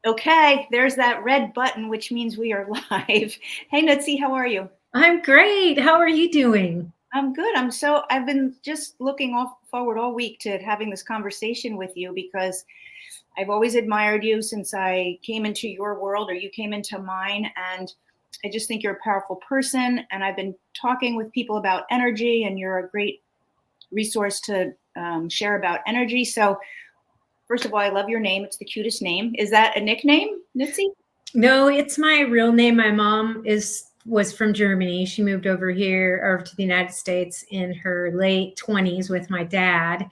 Okay, there's that red button, which means we are live. Hey, Nootsie, how are you? I'm great. How are you doing? I'm good. I've been just looking forward all week to having this conversation with you because I've always admired you since I came into your world or you came into mine. And I just think you're a powerful person. And I've been talking with people about energy, and you're a great resource to share about energy. So, first of all, I love your name. It's the cutest name. Is that a nickname, Nootsie? No, it's my real name. My mom was from Germany. She moved over here over to the United States in her late 20s with my dad.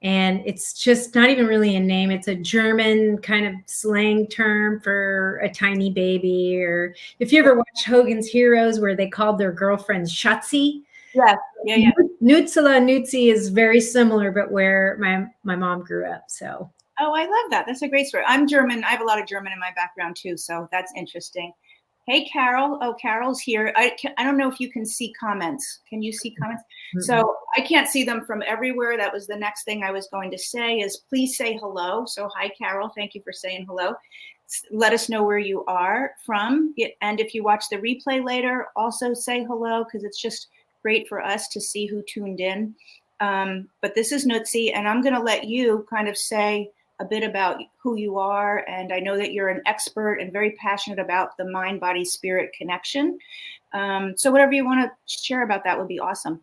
And it's just not even really a name. It's a German kind of slang term for a tiny baby. Or if you ever watched Hogan's Heroes where they called their girlfriends Schatzi. Yeah, yeah. Nootsie is very similar, but where my mom grew up. So Oh, I love that. That's a great story. I'm German. I have a lot of German in my background too, so that's interesting. Hey, Carol. Oh, Carol's here. I don't know if you can see comments. Can you see comments? So I can't see them from everywhere. That was the next thing I was going to say is please say hello. So hi, Carol. Thank you for saying hello. Let us know where you are from. And if you watch the replay later, also say hello because it's just great for us to see who tuned in. But this is Nootsie, and I'm going to let you kind of say a bit about who you are. And I know that you're an expert and very passionate about the mind, body, spirit connection. So whatever you want to share about that would be awesome.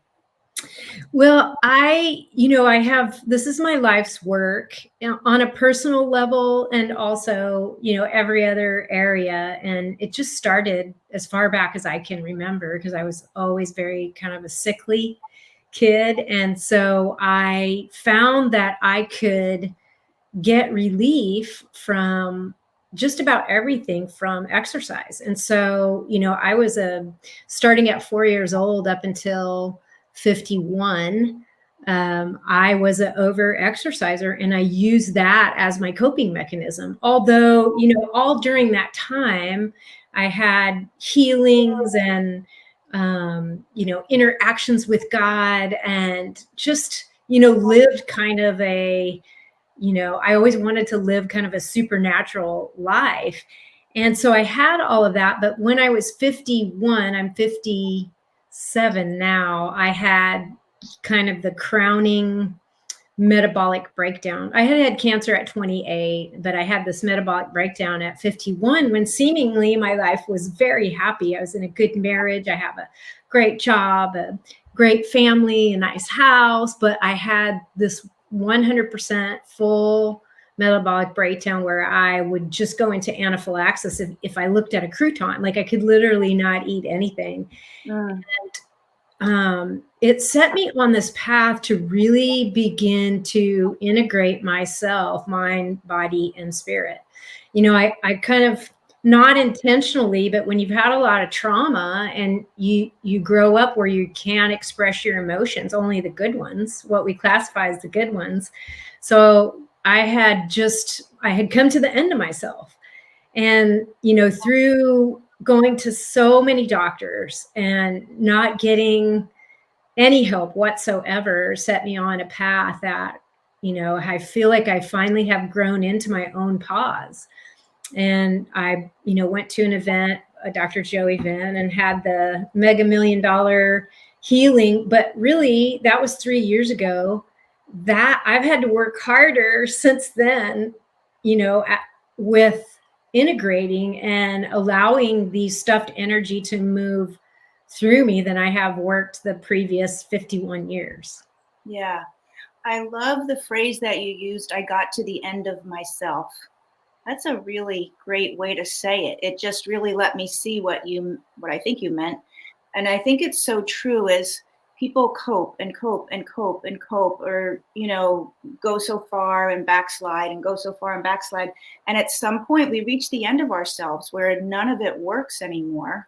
Well, I have, this is my life's work on a personal level and also, every other area. And it just started as far back as I can remember because I was always very kind of a sickly kid. And so I found that I could get relief from just about everything from exercise. And so, I was starting at 4 years old up until 51. I was an over exerciser and I used that as my coping mechanism. Although, all during that time, I had healings and, interactions with God and just, lived kind of I always wanted to live kind of a supernatural life. And so I had all of that. But when I was 51, I'm 57 now, I had kind of the crowning metabolic breakdown. I had cancer at 28, but I had this metabolic breakdown at 51 when seemingly my life was very happy. I was in a good marriage. I have a great job, a great family, a nice house, but I had this 100% full metabolic breakdown where I would just go into anaphylaxis if I looked at a crouton. Like I could literally not eat anything. It set me on this path to really begin to integrate myself, mind, body, and spirit. I kind of not intentionally, but when you've had a lot of trauma and you grow up where you can't express your emotions, only the good ones, what we classify as the good ones. So I had come to the end of myself. And, through going to so many doctors and not getting any help whatsoever set me on a path that, I feel like I finally have grown into my own pause. And I, went to an event, a Dr. Joe event, and had the mega $1 million healing. But really, that was 3 years ago. That I've had to work harder since then, with integrating and allowing the stuffed energy to move through me than I have worked the previous 51 years. Yeah. I love the phrase that you used, I got to the end of myself. That's a really great way to say it. It just really let me see what I think you meant. And I think it's so true as people cope and cope and cope and cope, or, go so far and backslide and go so far and backslide. And at some point we reach the end of ourselves where none of it works anymore.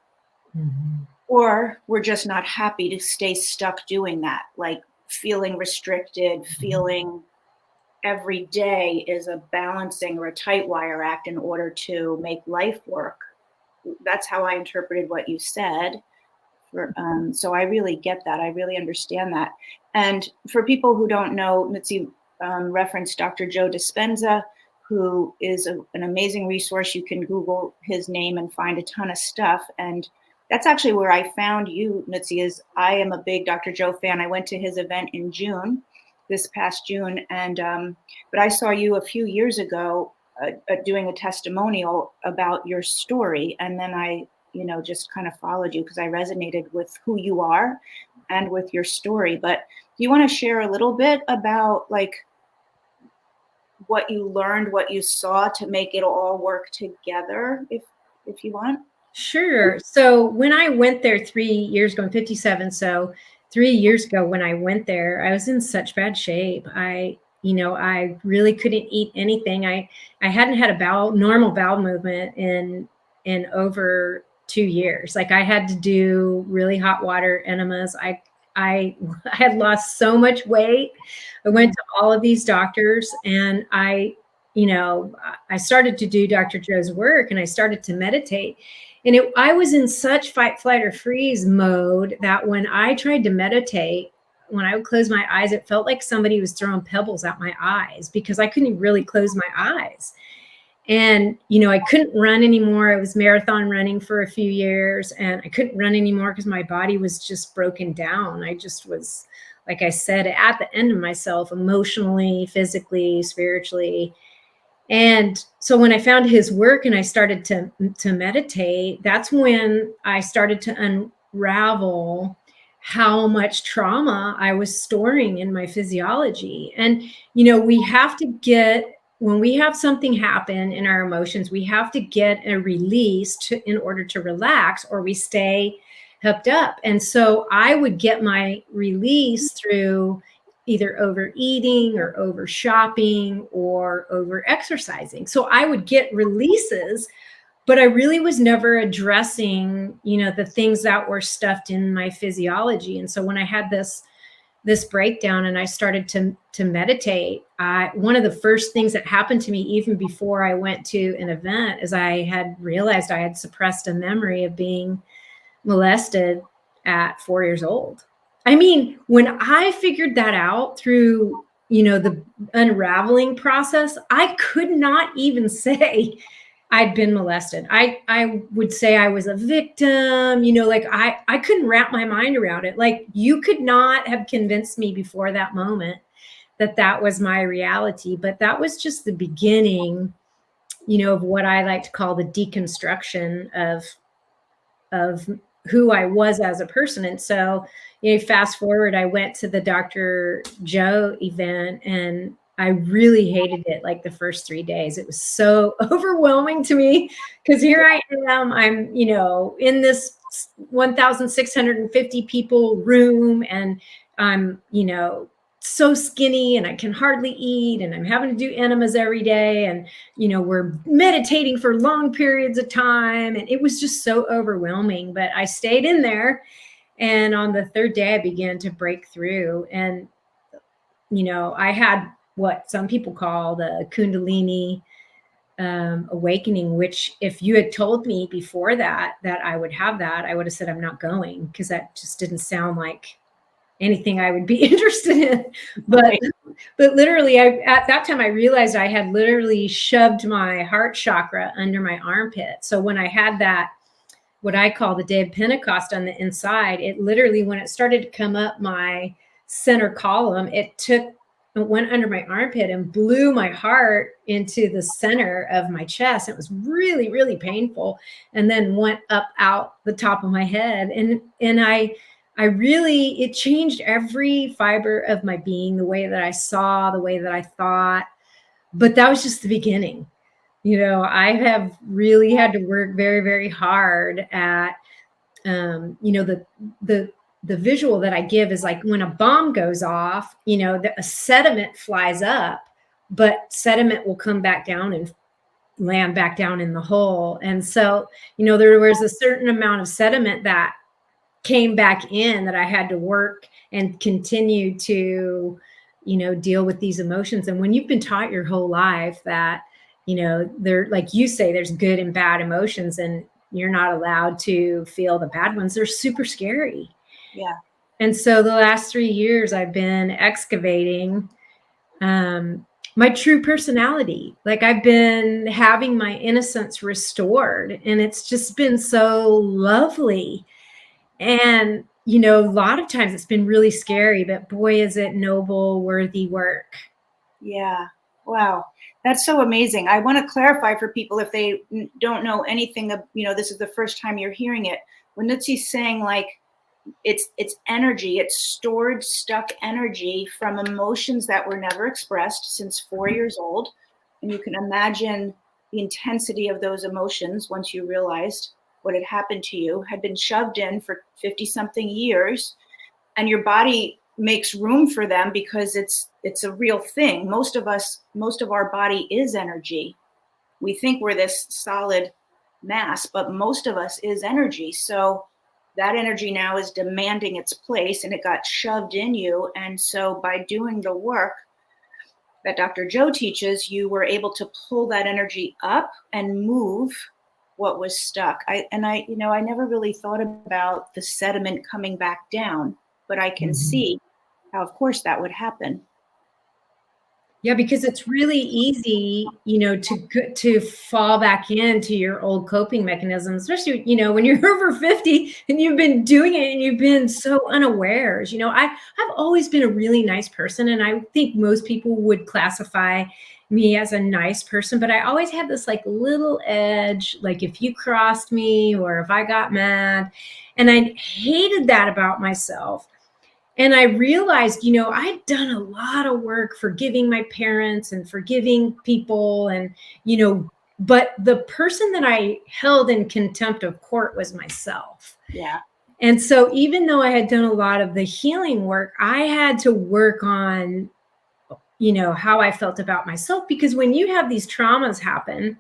Mm-hmm. Or we're just not happy to stay stuck doing that, like feeling restricted, mm-hmm. feeling every day is a balancing or a tight wire act in order to make life work. That's how I interpreted what you said. So I really get that. I really understand that. And for people who don't know, Nootsie referenced Dr. Joe Dispenza, who is an amazing resource. You can Google his name and find a ton of stuff. And that's actually where I found you, Nootsie, is I am a big Dr. Joe fan. I went to his event in June, this past June, and but I saw you a few years ago doing a testimonial about your story, and then I, just kind of followed you because I resonated with who you are and with your story. But do you want to share a little bit about like what you learned, what you saw to make it all work together, if you want? Sure. So when I went there 3 years ago, I'm 57. So 3 years ago when I went there, I was in such bad shape. I really couldn't eat anything. I hadn't had a normal bowel movement in over 2 years. Like I had to do really hot water enemas. I had lost so much weight. I went to all of these doctors, and I started to do Dr. Joe's work, and I started to meditate. And I was in such fight, flight, or freeze mode that when I tried to meditate, when I would close my eyes, it felt like somebody was throwing pebbles at my eyes because I couldn't really close my eyes. And, I couldn't run anymore. I was marathon running for a few years, and I couldn't run anymore because my body was just broken down. I just was, like I said, at the end of myself, emotionally, physically, spiritually. And so when I found his work and I started to meditate, that's when I started to unravel how much trauma I was storing in my physiology. And, we have to when we have something happen in our emotions, we have to get a release in order to relax, or we stay hooked up. And so I would get my release through either overeating or over shopping or over exercising. So I would get releases, but I really was never addressing, the things that were stuffed in my physiology. And so when I had this breakdown and I started to meditate, one of the first things that happened to me, even before I went to an event, is I had realized I had suppressed a memory of being molested at 4 years old. I mean, when I figured that out through, the unraveling process, I could not even say I'd been molested. I would say I was a victim, like I couldn't wrap my mind around it. Like you could not have convinced me before that moment that was my reality. But that was just the beginning, of what I like to call the deconstruction of who I was as a person. And so, fast forward, I went to the Dr. Joe event, and I really hated it like the first 3 days. It was so overwhelming to me because here I am, I'm, in this 1,650 people room, and I'm, so skinny and I can hardly eat, and I'm having to do enemas every day. And, we're meditating for long periods of time. And it was just so overwhelming, but I stayed in there. And on the third day, I began to break through. And, I had what some people call the Kundalini awakening, which if you had told me before that I would have that, I would have said, I'm not going, because that just didn't sound like anything I would be interested in. But literally, at that time, I realized I had literally shoved my heart chakra under my armpit. So when I had that, what I call the day of Pentecost on the inside, it literally, when it started to come up my center column, it went under my armpit and blew my heart into the center of my chest. It was really, really painful. And then went up out the top of my head. And I really, it changed every fiber of my being, the way that I saw, the way that I thought. But that was just the beginning. I have really had to work very, very hard at, the visual that I give is like when a bomb goes off, a sediment flies up, but sediment will come back down and land back down in the hole. And so, there was a certain amount of sediment that came back in that I had to work and continue to, deal with these emotions. And when you've been taught your whole life that, there, like you say, there's good and bad emotions, and you're not allowed to feel the bad ones, they're super scary. Yeah. And so the last 3 years I've been excavating my true personality. Like I've been having my innocence restored, and it's just been so lovely. And, a lot of times it's been really scary, but boy, is it noble, worthy work. Yeah. Wow. That's so amazing. I want to clarify for people if they don't know anything of, this is the first time you're hearing it. When Nootsie's saying like it's energy, it's stored, stuck energy from emotions that were never expressed since 4 years old. And you can imagine the intensity of those emotions once you realized what had happened to you, had been shoved in for 50 something years, and your body makes room for them because it's a real thing. Most of our body is energy. We think we're this solid mass, but most of us is energy. So that energy now is demanding its place, and it got shoved in you. And so by doing the work that Dr. Joe teaches, you were able to pull that energy up and move what was stuck. I never really thought about the sediment coming back down, but I can see how, of course, that would happen. Yeah, because it's really easy, to fall back into your old coping mechanisms, especially, when you're over 50 and you've been doing it and you've been so unawares. I've always been a really nice person, and I think most people would classify me as a nice person, but I always had this like little edge, like if you crossed me or if I got mad, and I hated that about myself. And I realized, I'd done a lot of work forgiving my parents and forgiving people. And, but the person that I held in contempt of court was myself. Yeah. And so even though I had done a lot of the healing work, I had to work on, how I felt about myself, because when you have these traumas happen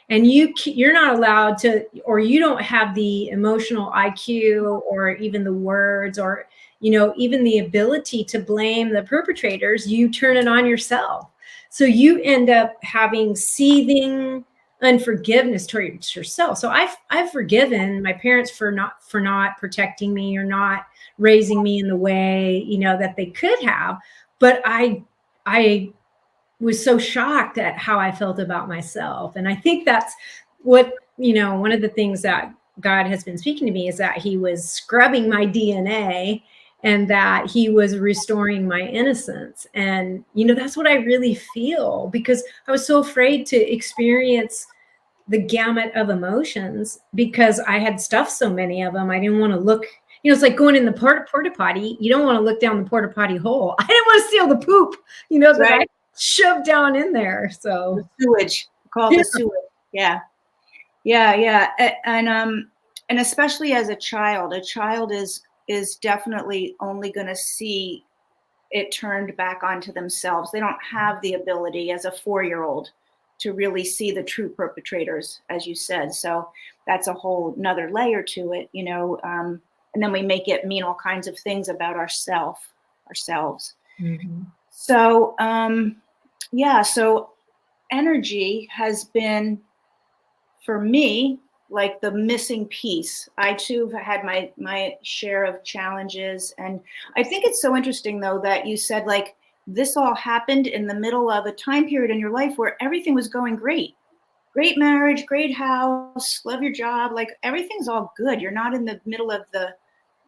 and you're not allowed to, or you don't have the emotional IQ or even the words or even the ability to blame the perpetrators, you turn it on yourself. So you end up having seething unforgiveness towards yourself. So I've forgiven my parents for not protecting me or not raising me in the way that they could have, but I was so shocked at how I felt about myself. And I think that's what, one of the things that God has been speaking to me is that he was scrubbing my DNA and that he was restoring my innocence. And, that's what I really feel, because I was so afraid to experience the gamut of emotions because I had stuffed so many of them. I didn't want to look, it's like going in the porta potty. You don't want to look down the porta potty hole. I didn't want to see all the poop, that Right. I shoved down in there. So the sewage, called the sewage. Yeah. And especially as a child is definitely only going to see it turned back onto themselves. They don't have the ability as a 4-year-old to really see the true perpetrators, as you said. So that's a whole nother layer to it, and then we make it mean all kinds of things about ourselves. Mm-hmm. So, so energy has been, for me, like the missing piece. I too have had my share of challenges. And I think it's so interesting though, that you said like, this all happened in the middle of a time period in your life where everything was going great. Great marriage, great house, love your job. Like everything's all good. You're not in the middle of the,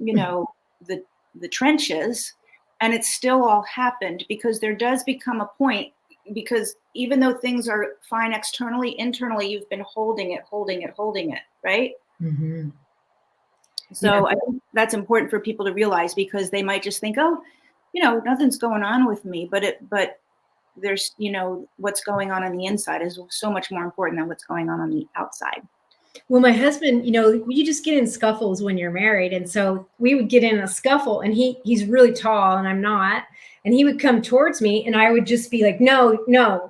the trenches, and it still all happened, because there does become a point, because even though things are fine externally, internally, you've been holding it, right? Mm-hmm. So I think that's important for people to realize, because they might just think, oh, nothing's going on with me, but there's, what's going on the inside is so much more important than what's going on the outside. Well, my husband, you just get in scuffles when you're married. And so we would get in a scuffle, and he's really tall and I'm not. And he would come towards me and I would just be like, no,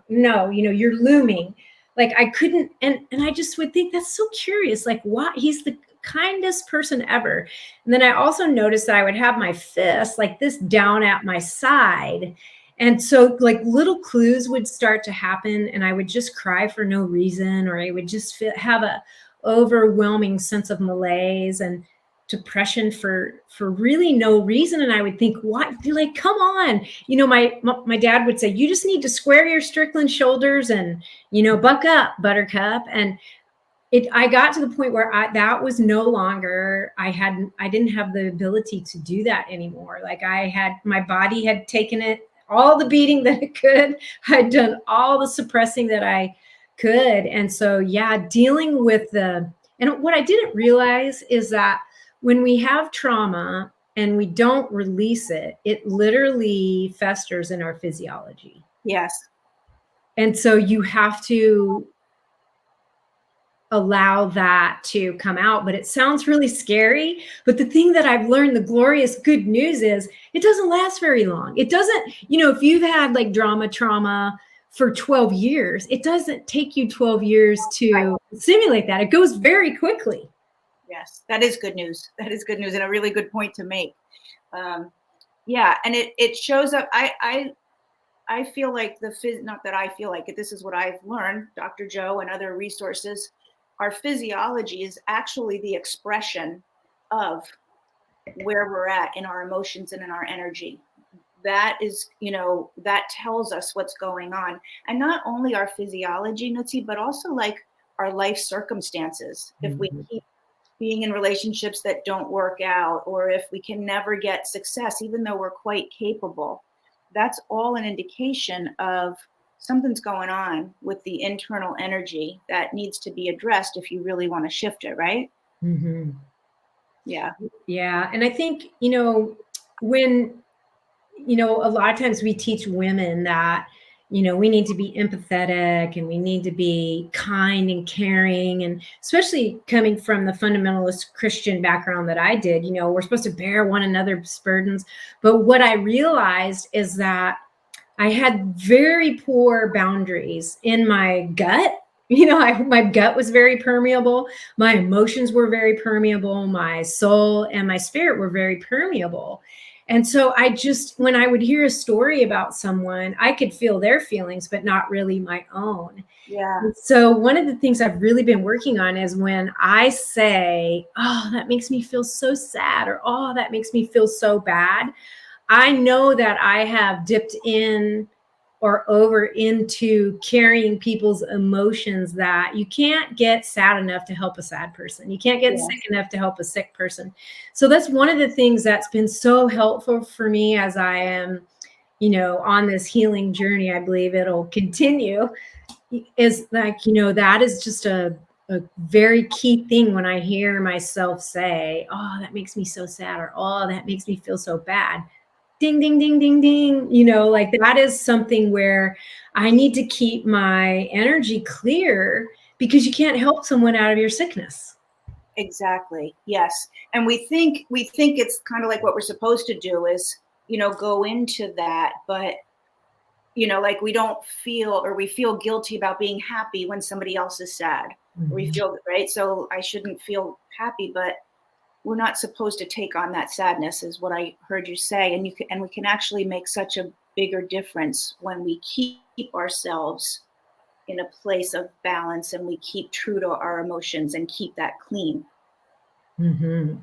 you're looming. Like I couldn't. And I just would think that's so curious. Like what? He's the kindest person ever. And then I also noticed that I would have my fist like this down at my side. And so like little clues would start to happen, and I would just cry for no reason, or I would just have a overwhelming sense of malaise. And depression for really no reason. And I would think, what? Like, come on. My dad would say, you just need to square your Strickland shoulders and, buck up, buttercup. And I got to the point where that was no longer, I didn't have the ability to do that anymore. Like my body had taken it, all the beating that it could. I'd done all the suppressing that I could. And so, yeah, dealing with and what I didn't realize is that when we have trauma and we don't release it, it literally festers in our physiology. Yes. And so you have to allow that to come out. But it sounds really scary. But the thing that I've learned, the glorious good news is it doesn't last very long. It doesn't, if you've had like trauma for 12 years, it doesn't take you 12 years to simulate that. It goes very quickly. Yes, that is good news. That is good news and a really good point to make. Yeah, and it shows up. I feel like not that I feel like it, this is what I've learned, Dr. Joe and other resources, our physiology is actually the expression of where we're at in our emotions and in our energy. That is, that tells us what's going on. And not only our physiology, Nootsie, but also like our life circumstances. If we keep being in relationships that don't work out, or if we can never get success, even though we're quite capable, that's all an indication of something's going on with the internal energy that needs to be addressed if you really want to shift it, right? Mm-hmm. Yeah. Yeah. And I think, when, a lot of times we teach women that, we need to be empathetic and we need to be kind and caring. And especially coming from the fundamentalist Christian background that I did, we're supposed to bear one another's burdens. But what I realized is that I had very poor boundaries in my gut. My gut was very permeable. My emotions were very permeable. My soul and my spirit were very permeable. And so when I would hear a story about someone, I could feel their feelings, but not really my own. Yeah. So one of the things I've really been working on is when I say, oh, that makes me feel so sad, or, oh, that makes me feel so bad, I know that I have dipped in or over into carrying people's emotions, that you can't get sad enough to help a sad person. You can't get sick enough to help a sick person. So that's one of the things that's been so helpful for me as I am, on this healing journey. I believe it'll continue, is like, that is just a very key thing when I hear myself say, oh, that makes me so sad, or, oh, that makes me feel so bad. Ding, ding, ding, ding, ding. Like that is something where I need to keep my energy clear, because you can't help someone out of your sickness. Exactly. Yes. And we think it's kind of like what we're supposed to do is, go into that, but like we don't feel, or we feel guilty about being happy when somebody else is sad. Mm-hmm. We feel, right? So I shouldn't feel happy, but we're not supposed to take on that sadness, is what I heard you say. And we can actually make such a bigger difference when we keep ourselves in a place of balance, and we keep true to our emotions and keep that clean. Mm-hmm.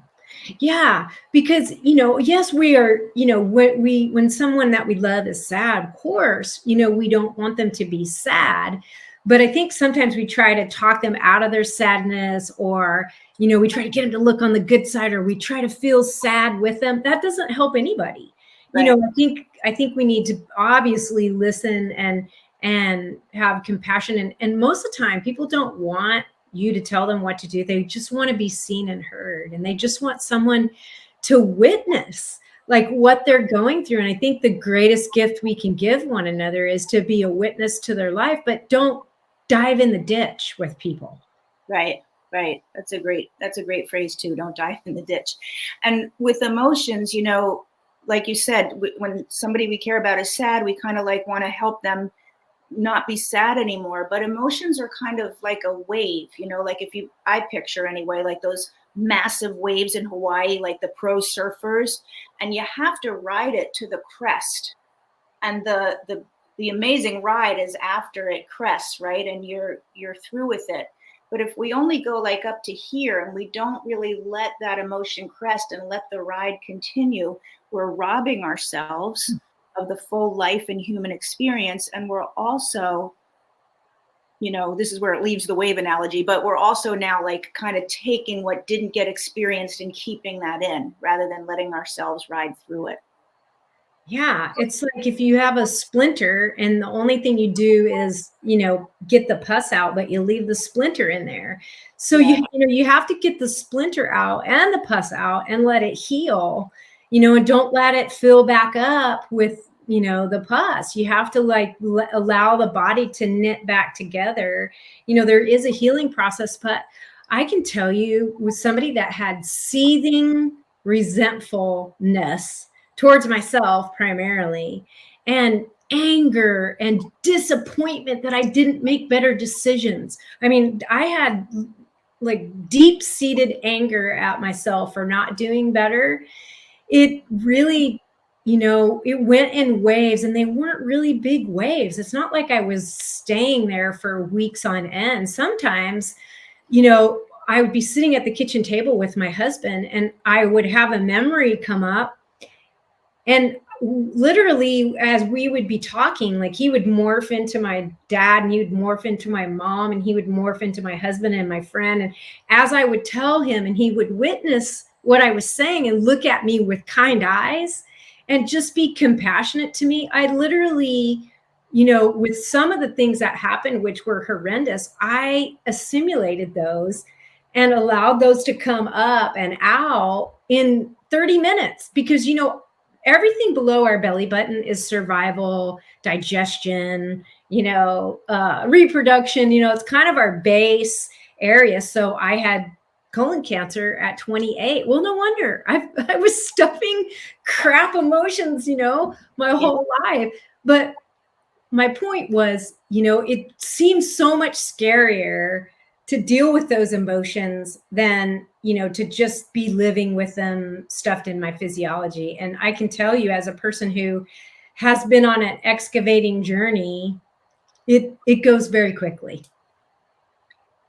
Yeah, because, yes, we are, when someone that we love is sad, of course, we don't want them to be sad. But I think sometimes we try to talk them out of their sadness, or, we try to get them to look on the good side, or we try to feel sad with them. That doesn't help anybody. Right. I think we need to obviously listen and have compassion. And most of the time, people don't want you to tell them what to do. They just want to be seen and heard, and they just want someone to witness like what they're going through. And I think the greatest gift we can give one another is to be a witness to their life, but don't dive in the ditch with people. Right. That's a great phrase too. Don't dive in the ditch. And with emotions, like you said, when somebody we care about is sad, we kind of like want to help them not be sad anymore. But emotions are kind of like a wave, like I picture anyway, like those massive waves in Hawaii, like the pro surfers, and you have to ride it to the crest. And the amazing ride is after it crests, right? And you're through with it. But if we only go like up to here and we don't really let that emotion crest and let the ride continue, we're robbing ourselves of the full life and human experience. And we're also, this is where it leaves the wave analogy, but we're also now like kind of taking what didn't get experienced and keeping that in rather than letting ourselves ride through it. Yeah, it's like if you have a splinter and the only thing you do is, get the pus out, but you leave the splinter in there. So Yeah. you have to get the splinter out and the pus out and let it heal, and don't let it fill back up with, the pus. You have to allow the body to knit back together. There is a healing process, but I can tell you with somebody that had seething resentfulness towards myself primarily, and anger and disappointment that I didn't make better decisions. I mean, I had like deep-seated anger at myself for not doing better. It really, it went in waves, and they weren't really big waves. It's not like I was staying there for weeks on end. Sometimes, I would be sitting at the kitchen table with my husband, and I would have a memory come up, and literally, as we would be talking, like he would morph into my dad, and he would morph into my mom, and he would morph into my husband and my friend. And as I would tell him, and he would witness what I was saying and look at me with kind eyes and just be compassionate to me, I literally, with some of the things that happened, which were horrendous, I assimilated those and allowed those to come up and out in 30 minutes because, everything below our belly button is survival, digestion, reproduction. It's kind of our base area. So I had colon cancer at 28. Well, no wonder. I was stuffing crap emotions, my whole life. But my point was, it seems so much scarier to deal with those emotions than, to just be living with them stuffed in my physiology. And I can tell you, as a person who has been on an excavating journey, it goes very quickly.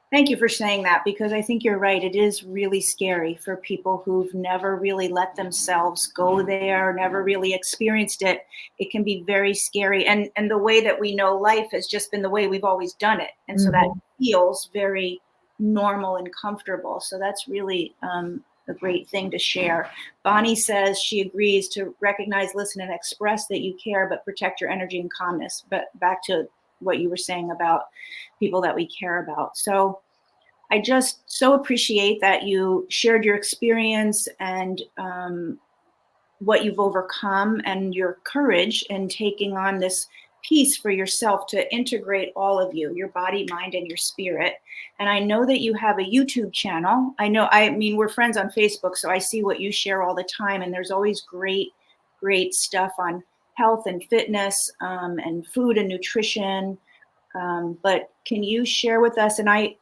Thank you for saying that, because I think you're right. It is really scary for people who've never really let themselves go there, never really experienced it. It can be very scary. And the way that we know life has just been the way we've always done it. And so that feels very normal and comfortable. So that's really a great thing to share. Bonnie says she agrees to recognize, listen, and express that you care, but protect your energy and calmness. But back to what you were saying about people that we care about. So I just so appreciate that you shared your experience and what you've overcome and your courage in taking on this piece for yourself to integrate all of you, your body, mind, and your spirit. And I know that you have a YouTube channel. I mean, we're friends on Facebook, so I see what you share all the time. And there's always great, great stuff on health and fitness and food and nutrition. But can you share with us, and I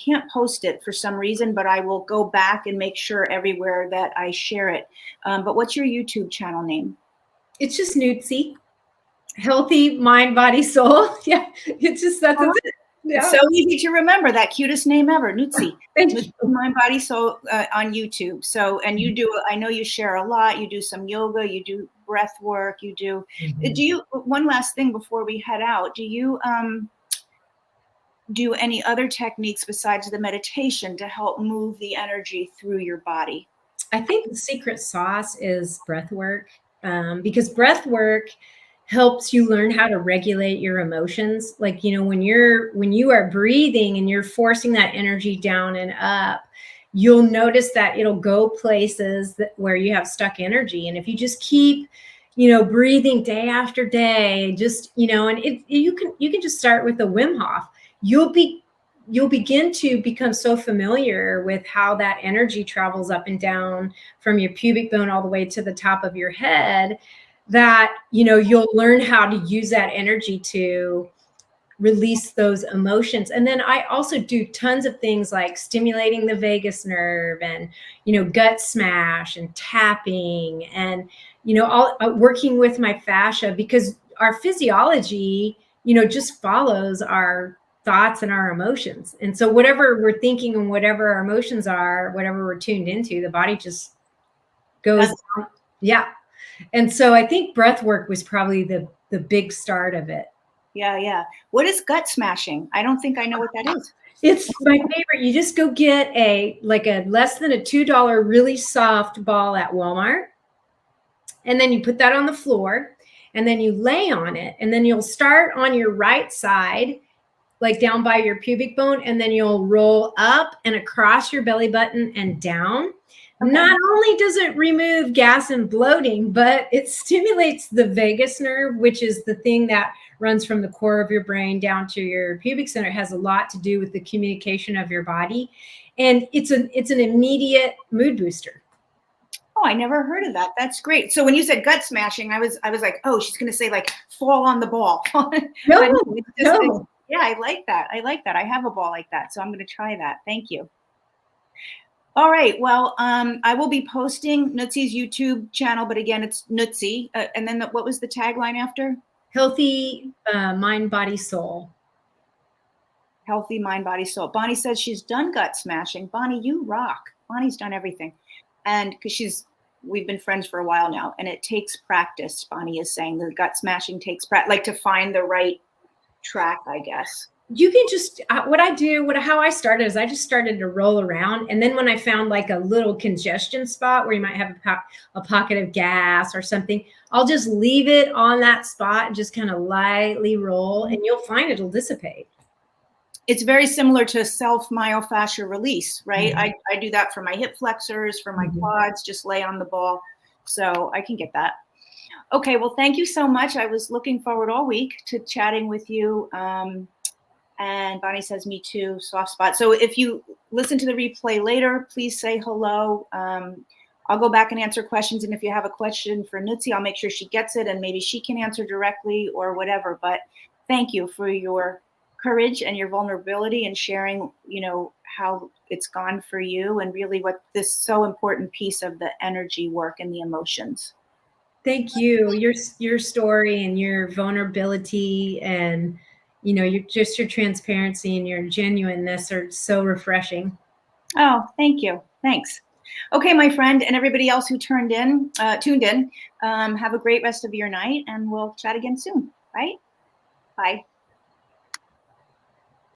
can't post it for some reason, but I will go back and make sure everywhere that I share it. But what's your YouTube channel name? It's just Nootsie. Healthy mind, body, soul. Yeah, it's just that's it. Yeah. It's so easy to remember. That cutest name ever, Nootsie. Mind, body, soul on YouTube. So, and you do, I know you share a lot. You do some yoga, you do breath work, you do, one last thing before we head out, do you do any other techniques besides the meditation to help move the energy through your body? I think the secret sauce is breath work, because breath work helps you learn how to regulate your emotions. Like, when you are breathing and you're forcing that energy down and up, you'll notice that it'll go places where you have stuck energy. And if you just keep, breathing day after day, just, and you can just start with the Wim Hof. You'll begin to become so familiar with how that energy travels up and down from your pubic bone all the way to the top of your head, that, you'll learn how to use that energy to release those emotions. And then I also do tons of things like stimulating the vagus nerve and, gut smash and tapping and, all working with my fascia, because our physiology, just follows our thoughts and our emotions. And so whatever we're thinking and whatever our emotions are, whatever we're tuned into, the body just goes down. Yeah. And so I think breath work was probably the big start of it. Yeah, yeah. What is gut smashing? I don't think I know what that is. It's my favorite. You just go get a less than a $2 really soft ball at Walmart. And then you put that on the floor and then you lay on it. And then you'll start on your right side, like down by your pubic bone, and then you'll roll up and across your belly button and down. Okay. Not only does it remove gas and bloating, but it stimulates the vagus nerve, which is the thing that runs from the core of your brain down to your pubic center. It has a lot to do with the communication of your body. And it's an immediate mood booster. Oh, I never heard of that. That's great. So when you said gut smashing, I was like, oh, she's going to say like fall on the ball. No. Yeah, I like that. I like that. I have a ball like that. So I'm going to try that. Thank you. All right. Well, I will be posting Nootsie's YouTube channel, but again, it's Nootsie. And then what was the tagline after? Healthy mind, body, soul. Healthy mind, body, soul. Bonnie says she's done gut smashing. Bonnie, you rock. Bonnie's done everything. And because we've been friends for a while now, and it takes practice. Bonnie is saying the gut smashing takes practice, like to find the right track, I guess. You can just, how I started is I just started to roll around. And then when I found like a little congestion spot where you might have a pocket of gas or something, I'll just leave it on that spot and just kind of lightly roll, and you'll find it'll dissipate. It's very similar to self-myofascial release, right? Mm-hmm. I do that for my hip flexors, for my quads, just lay on the ball. So I can get that. Okay, well, thank you so much. I was looking forward all week to chatting with you. And Bonnie says, me too, soft spot. So if you listen to the replay later, please say hello. I'll go back and answer questions. And if you have a question for Nootsie, I'll make sure she gets it and maybe she can answer directly or whatever. But thank you for your courage and your vulnerability and sharing, how it's gone for you and really what this so important piece of the energy work and the emotions. Thank you. Your story and your vulnerability and, your transparency and your genuineness are so refreshing. Oh, thank you. Thanks. Okay, my friend, and everybody else who tuned in, have a great rest of your night, and we'll chat again soon, right? Bye.